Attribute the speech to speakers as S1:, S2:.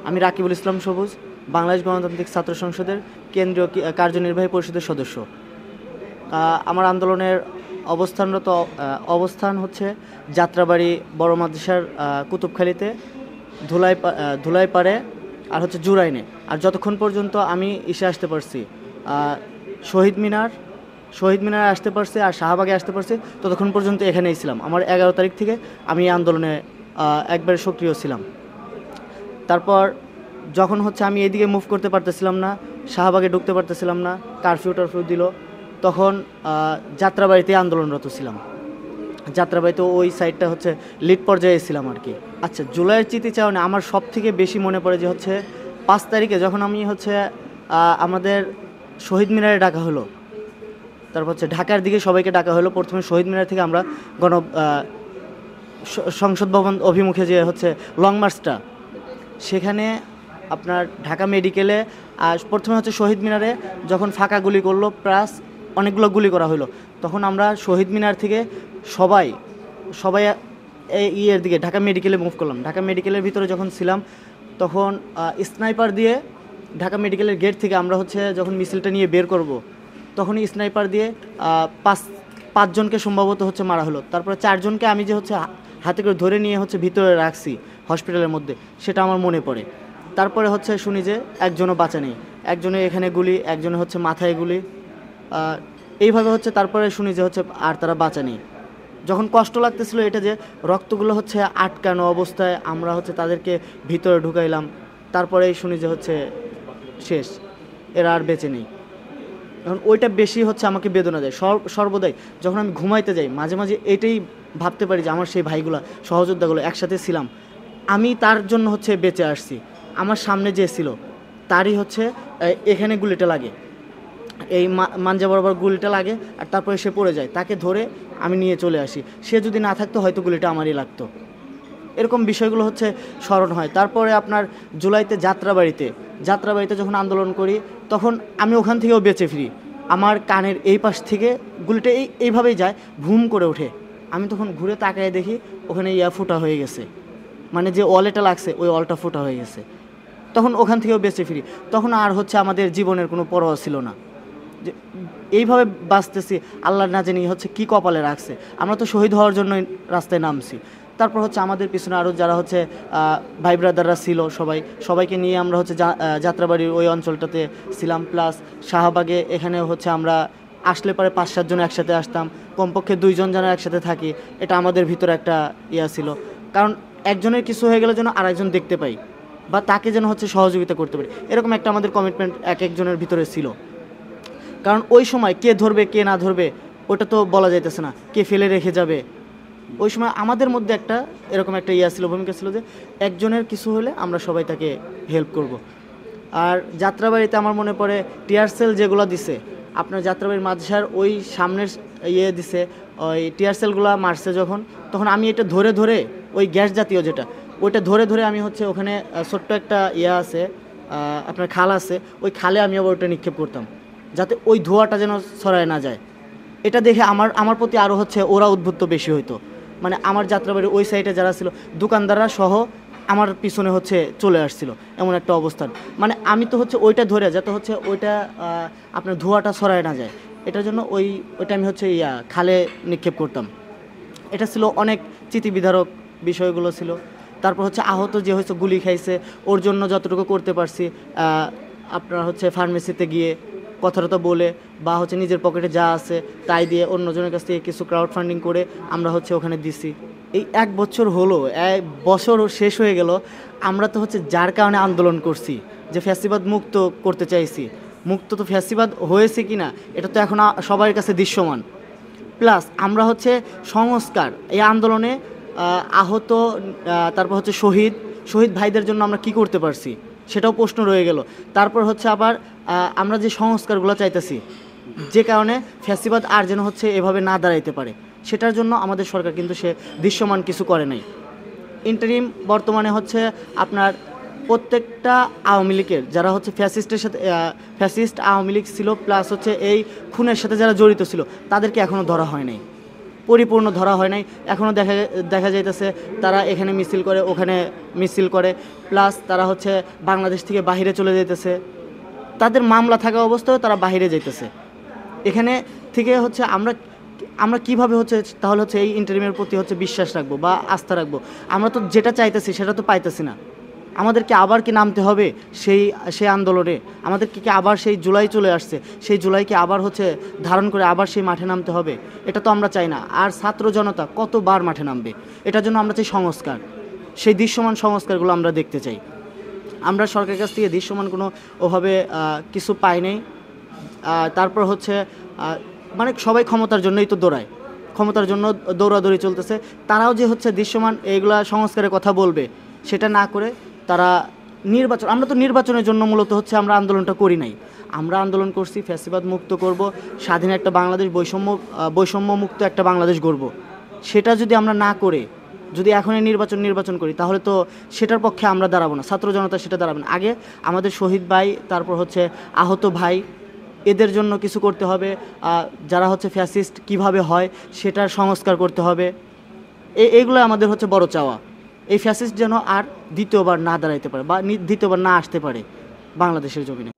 S1: আমি রাকিবুল ইসলাম সবুজ, বাংলাদেশ গণতান্ত্রিক ছাত্র সংসদের কেন্দ্রীয় কার্যনির্বাহী পরিষদের সদস্য। আমার আন্দোলনের অবস্থান হচ্ছে যাত্রাবাড়ি বড় মাদ্রাসার কুতুবখালীতে, ধুলাইপাড়ে আর হচ্ছে জুরাইনে। আর যতক্ষণ পর্যন্ত আমি আসতে পারছি, শহীদ মিনারে আসতে পারছি আর শাহবাগে আসতে পারছি, ততক্ষণ পর্যন্ত এখানেই ছিলাম। আমার 11 তারিখ থেকে আমি আন্দোলনে একবারে সক্রিয় ছিলাম। তারপর যখন হচ্ছে আমি এদিকে মুভ করতে পারতেছিলাম না, শাহবাগে ঢুকতে পারতেছিলাম না, কারফিউ দিল, তখন যাত্রাবাড়িতে আন্দোলনরত ছিলাম। যাত্রাবাড়িতে ওই সাইডটা হচ্ছে লিড পর্যায়ে ছিলাম আর কি। আচ্ছা, জুলাইয়ের স্মৃতিচারণে আমার সব থেকে বেশি মনে পড়ে যে হচ্ছে 5 তারিখে যখন আমি হচ্ছে আমাদের শহীদ মিনারে ডাকা হলো, তারপর হচ্ছে ঢাকার দিকে সবাইকে ডাকা হলো। প্রথমে শহীদ মিনার থেকে আমরা সংসদ ভবন অভিমুখে যে হচ্ছে লং মার্চটা, সেখানে আপনার ঢাকা মেডিকেলে প্রথমে হচ্ছে শহীদ মিনারে যখন ফাঁকা গুলি করলো, প্লাস অনেকগুলো গুলি করা হলো, তখন আমরা শহীদ মিনার থেকে সবাই ইয়ের দিকে ঢাকা মেডিকেলে মুভ করলাম। ঢাকা মেডিকেলের ভিতরে যখন ছিলাম, তখন স্নাইপার দিয়ে ঢাকা মেডিকেলের গেট থেকে আমরা হচ্ছে যখন মিছিলটা নিয়ে বের করব, তখনই স্নাইপার দিয়ে পাঁচজনকে সম্ভবত হচ্ছে মারা হলো। তারপরে 4 জনকে আমি যে হচ্ছে হাতে করে ধরে নিয়ে হচ্ছে ভিতরে রাখছি হসপিটালের মধ্যে, সেটা আমার মনে পড়ে। তারপরে হচ্ছে শুনি যে একজনও বাঁচা নেই, একজনের এখানে গুলি, একজনের হচ্ছে মাথায় গুলি, এইভাবে হচ্ছে তারপরে শুনি যে হচ্ছে আর তারা বাঁচা নেই। যখন কষ্ট লাগতেছিল এটা যে রক্তগুলো হচ্ছে আটকানো অবস্থায় আমরা হচ্ছে তাদেরকে ভিতরে ঢুকাইলাম, তারপরেই শুনি যে হচ্ছে শেষ, এরা আর বেঁচে নেই। এখন ওইটা বেশি হচ্ছে আমাকে বেদনা দেয় সর্বদাই। যখন আমি ঘুমাইতে যাই মাঝে মাঝে এটাই ভাবতে পারি যে আমার সেই ভাইগুলো, সহযোদ্ধাগুলো একসাথে ছিলাম, আমি তার জন্য হচ্ছে বেঁচে আসছি। আমার সামনে যে ছিল তারই হচ্ছে এখানে গুলিটা লাগে, এই মাঞ্জা বরাবর গুলিটা লাগে, আর তারপরে সে পড়ে যায়, তাকে ধরে আমি নিয়ে চলে আসি। সে যদি না থাকতো হয়তো গুলিটা আমারই লাগতো। এরকম বিষয়গুলো হচ্ছে স্মরণ হয়। তারপরে আপনার জুলাইতে যাত্রাবাড়িতে যখন আন্দোলন করি, তখন আমি ওখান থেকেও বেঁচে ফিরি। আমার কানের এই পাশ থেকে গুলিটা এইভাবেই যায়, ভুম করে ওঠে। আমি তখন ঘুরে তাকায় দেখি ওখানে ফুটা হয়ে গেছে, মানে যে ওয়ালেটা লাগছে ওই ওয়ালটা ফুটা হয়ে গেছে। তখন ওখান থেকেও বেঁচে ফিরি। তখন আর হচ্ছে আমাদের জীবনের কোনো পরোয়া ছিল না, যে এইভাবে বাঁচতেছি, আল্লাহ না জানি হচ্ছে কী কপালে রাখছে। আমরা তো শহীদ হওয়ার জন্যই রাস্তায় নামছি। তারপর হচ্ছে আমাদের পিছনে আরও যারা হচ্ছে ভাই ব্রাদাররা ছিল, সবাইকে নিয়ে আমরা হচ্ছে যাত্রাবাড়ির ওই অঞ্চলটাতে ছিলাম। প্লাস শাহবাগে এখানে হচ্ছে আমরা আসলে পরে 5-7 জন একসাথে আসতাম, কমপক্ষে 2 জন যেন একসাথে থাকি, এটা আমাদের ভিতরে একটা ছিল। কারণ একজনের কিছু হয়ে গেলে যেন আরেকজন দেখতে পাই, বা তাকে যেন হচ্ছে সহযোগিতা করতে পারি, এরকম একটা আমাদের কমিটমেন্ট একজনের ভিতরে ছিল। কারণ ওই সময় কে ধরবে কে না ধরবে ওটা তো বলা যাইতেছে না, কে ফেলে রেখে যাবে। ওই সময় আমাদের মধ্যে একটা এরকম একটা ছিল, ভূমিকা ছিল যে একজনের কিছু হলে আমরা সবাই তাকে হেল্প করব। আর যাত্রাবাড়িতে আমার মনে পড়ে টিয়ার সেল যেগুলো দিছে, আপনার যাত্রাবাড়ির মাদ্রাসার ওই সামনের দিছে, ওই টিয়ার সেলগুলো মারছে যখন, তখন আমি এটা ধরে ওই গ্যাস জাতীয় যেটা, ওইটা ধরে আমি হচ্ছে ওখানে ছোট্ট একটা আছে, আপনার খাল আছে, ওই খালে আমি আবার ওটা নিক্ষেপ করতাম, যাতে ওই ধোঁয়াটা যেন ছড়ায় না যায়। এটা দেখে আমার প্রতি আরও হচ্ছে ওরা উদ্বুদ্ধ বেশি হইতো। মানে আমার যাত্রাবাড়ির ওই সাইডে যারা ছিল দোকানদাররা সহ আমার পিছনে হচ্ছে চলে আসছিল, এমন একটা অবস্থান। মানে আমি তো হচ্ছে ওইটা ধরে যাতে হচ্ছে ওইটা আপনার ধোঁয়াটা ছড়ায় না যায়, এটার জন্য ওইটা আমি হচ্ছে খালে নিক্ষেপ করতাম। এটা ছিল অনেক স্মৃতিবিদারক বিষয়গুলো ছিল। তারপর হচ্ছে আহত যে হচ্ছে গুলি খাইছে, ওর জন্য যতটুকু করতে পারছি, আপনার হচ্ছে ফার্মেসিতে গিয়ে কথাটা বলে, বা হচ্ছে নিজের পকেটে যা আছে তাই দিয়ে অন্যজনের কাছ থেকে কিছু ক্রাউড ফান্ডিং করে আমরা হচ্ছে ওখানে দিছি। এই 1 বছর হলো, 1 বছর শেষ হয়ে গেল, আমরা তো হচ্ছে যার কারণে আন্দোলন করছি, যে ফ্যাসিবাদ মুক্ত করতে চাইছি, মুক্ত তো ফ্যাসিবাদ হয়েছে কি না এটা তো এখন সবার কাছে দৃশ্যমান। প্লাস আমরা হচ্ছে সংস্কার, এই আন্দোলনে আহত, তারপর হচ্ছে শহীদ ভাইদের জন্য আমরা কি করতে পারছি সেটাও প্রশ্ন রয়ে গেল। তারপর হচ্ছে আবার আমরা যে সংস্কারগুলো চাইতেছি, যে কারণে ফ্যাসিবাদ আর যেন হচ্ছে এভাবে না দাঁড়াইতে পারে, সেটার জন্য আমাদের সরকার কিন্তু সে দৃশ্যমান কিছু করে নাই। ইন্টারিম বর্তমানে হচ্ছে আপনার প্রত্যেকটা আওয়ামী লীগের যারা হচ্ছে ফ্যাসিস্ট আওয়ামী লীগ ছিল, প্লাস হচ্ছে এই খুনের সাথে যারা জড়িত ছিল, তাদেরকে এখনও ধরা হয় নাই। পরিপূর্ণ ধরা হয় নাই। এখনও দেখা যাইতেছে তারা এখানে মিছিল করে, ওখানে মিছিল করে, প্লাস তারা হচ্ছে বাংলাদেশ থেকে বাহিরে চলে যাইতেছে। তাদের মামলা থাকা অবস্থায় তারা বাহিরে যাইতেছে। এখানে থেকে হচ্ছে আমরা কিভাবে হচ্ছে তাহলে হচ্ছে এই ইন্টারিমের প্রতি হচ্ছে বিশ্বাস রাখবো বা আস্থা রাখবো? আমরা তো যেটা চাইতেছি সেটা তো পাইতেছি না। আমাদেরকে আবার কি নামতে হবে সেই আন্দোলনে? আমাদেরকে কি আবার সেই জুলাই চলে আসছে, সেই জুলাইকে আবার হচ্ছে ধারণ করে আবার সেই মাঠে নামতে হবে? এটা তো আমরা চাই না। আর ছাত্র জনতা কতবার মাঠে নামবে? এটার জন্য আমরা চাই সংস্কার। সেই দৃশ্যমান সংস্কারগুলো আমরা দেখতে চাই। আমরা সরকারের কাছ থেকে দৃশ্যমান কোনো ওভাবে কিছু পাই নাই। তারপর হচ্ছে মানে সবাই ক্ষমতার জন্যই তো দৌড়ায়, ক্ষমতার জন্য দৌড়াদৌড়ি চলতেছে। তারাও যে হচ্ছে দৃশ্যমান এইগুলা সংস্কারের কথা বলবে, সেটা না করে তারা আমরা তো নির্বাচনের জন্য মূলত হচ্ছে আমরা আন্দোলনটা করি নাই। আমরা আন্দোলন করছি ফ্যাসিবাদ মুক্ত করব, স্বাধীন একটা বাংলাদেশ, বৈষম্য মুক্ত একটা বাংলাদেশ গড়ব। সেটা যদি আমরা না করে যদি এখনই নির্বাচন করি, তাহলে তো সেটার পক্ষে আমরা দাঁড়াবো না, ছাত্র জনতা সেটা দাঁড়াবে না। আগে আমাদের শহীদ ভাই, তারপর হচ্ছে আহত ভাই, এদের জন্য কিছু করতে হবে। যারা হচ্ছে ফ্যাসিস্ট কিভাবে হয় সেটার সংস্কার করতে হবে। এইগুলো আমাদের হচ্ছে বড় চাওয়া। এই ফ্যাসিস্ট যেন আর দ্বিতীয়বার না দাঁড়াইতে পারে বা দ্বিতীয়বার না আসতে পারে বাংলাদেশের জমিনে।